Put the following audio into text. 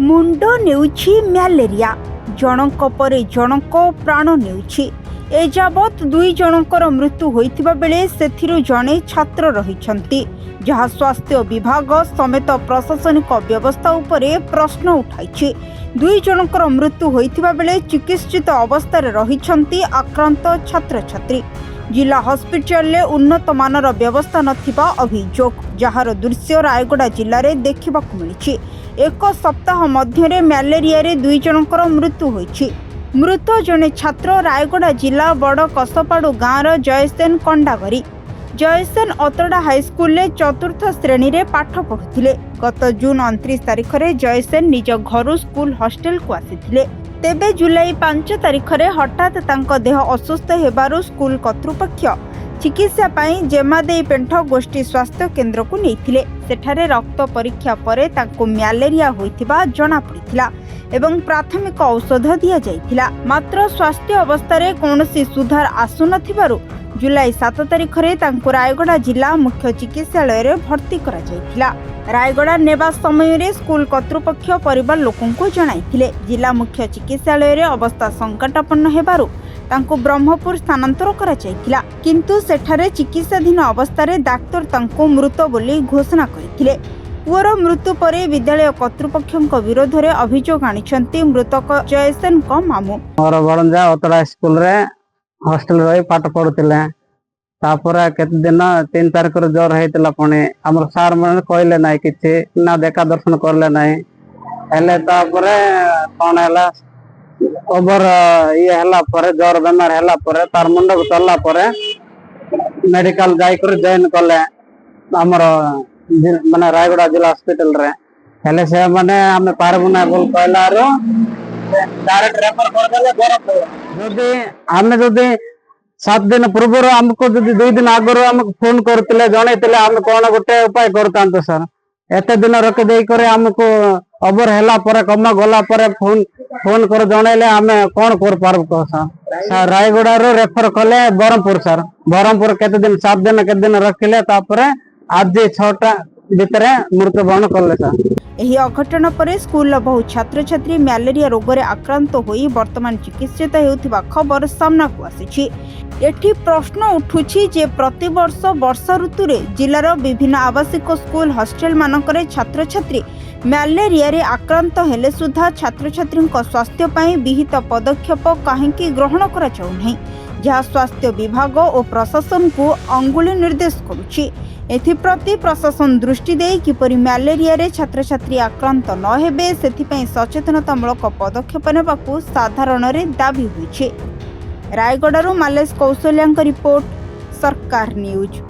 मुंड नेउछि ମ୍ୟାଲେରିଆ जनक परे जनक प्राण नेउछि। एजावत 2 जनकर मृत्यु होइतिबा बेले सेथिरु जणे छात्र रहिछंती, जहा स्वास्थ्य विभाग समेत प्रशासनिक व्यवस्था उपरे प्रश्न उठाइछि। 2 जनकर मृत्यु होइतिबा बेले चिकित्सित अवस्था रहिछंती आक्रांत छात्र छात्री। जिला हॉस्पिटल ले उन्नत मानर व्यवस्था नथिबा अभियोग, जहार दृश्य रायगड़ा जिले में देखा मिली। 1 सप्ताह मध्य ମ୍ୟାଲେରିଆ 2 जनकर मृत्यु होइछि। मृत जने छात्र रायगड़ा जिला बड़ कसपाड़ू गाँवर जयसेन कंडागरी। जयसेन अतड़ा हाईस्कूल में 4th श्रेणी रे पाठ पढ़ुथिले। गत जून 29 तारिख रे जयसेन निज घर स्कूल हॉस्टल को आसीथिले। तेबे जुलाई 5 तारिख रे हठात तांको देह असुस्थ हेबारु स्कूल कर्तृपक्ष चिकित्सा पाई जेमादेई पेंठ गोष्ठी स्वास्थ्य केन्द्र को नेइथिले। सेठारे रक्त परीक्षा परे तांको ମ୍ୟାଲେରିଆ होइथिबा जणा पड़िथिला एवं प्राथमिक औषध दिया जाइथिला। मात्र स्वास्थ्य अवस्था रे कोनोसी सुधार आसु नथिबारु जुलाई 7 तारिख रे तांको रायगड़ा जिला मुख्य चिकित्सालय रे भर्ती करा जाइथिला। रायगड़ा नेबा समय रे स्कूल कर्तृपक्ष परिवार लोकन को जणाइथिले। जिला मुख्य चिकित्सालय रे अवस्था संकटापन्न हेबारु तांको ब्रह्मपुर स्थानांतर करा जाइथिला, किंतु सेठारे चिकित्साधीन अवस्था रे डाक्टर तांको मृत बोली घोषणा करथिले। पुअर मृत्यु परे विद्यालय कर्तृपक्षक विरोध में अभियोग आनिछंती मृतक जयसेन को मामू। मोर बड़ंजा अतड़ा स्कूल रे हॉस्टल रही पाठ पढ़ुतिले। तापर केते दिन 3 तारिख रे ज्वर हेतिला। पुणी हमर सार मन कहले नाही किछि ना देखा दर्शन करले नाही। हेले तापर कोन हला ओवर ये हला पर ज्वर बेमार हला पर तार मुंड को चलला पर मेडिकल जाई कर जॉइन करले हमर माने रायगड़ा जिला हॉस्पिटल रे। हेले से माने हमें पारबुना बोल कहलारो डायरेक्ट रेफर कर देले बरमपुर। जदि हमें जदि 7 दिन पूर्व हमको जदि 2 दिन आगरो हमको फोन करतिले जणैतिले हम कोन गोटे उपाय करतांतो सर। एते दिन रख देई करे हमको ओवर हला पर कम गला पर फोन कर जणैले हमें कोन कर पारब को सर। रायगड़ा रो रेफर कले बरमपुर सर। बरमपुर केते दिन 7 दिन केते दिन रखिले तापर आज 6टा भितर मृत्युवरण कले सर। एही अघटन परे स्कूल बहु छात्र छात्री ମ୍ୟାଲେରିଆ रोग रे आक्रांत होई वर्तमान चिकित्सित हेउथिबा खबर सामना को आसीछि। एठी प्रश्न उठुछि जे प्रतिवर्ष वर्षा ऋतु रे जिलार विभिन्न आवासिक स्कूल हॉस्टल मानकरे छात्र छात्री ମ୍ୟାଲେରିଆ रे आक्रांत हेले सुधा छात्र छात्री स्वास्थ्य पाई विहित पदक्षेप काहेकि ग्रहण करा जाउ नाही, जहाँ स्वास्थ्य विभाग और प्रशासन को अंगुली निर्देश करुछि। एथिप्रति प्रशासन दृष्टि दे किपरि ମ୍ୟାଲେରିଆ रे छात्र छात्री आक्रांत न हेबे सेथिपई सचेतनतामूलक पदक्षेप नेबाकू साधारण रे दाबी होइछि। रायगड़ारू मालेश कौशल्याଙ୍କ रिपोर्ट, सरकार न्यूज।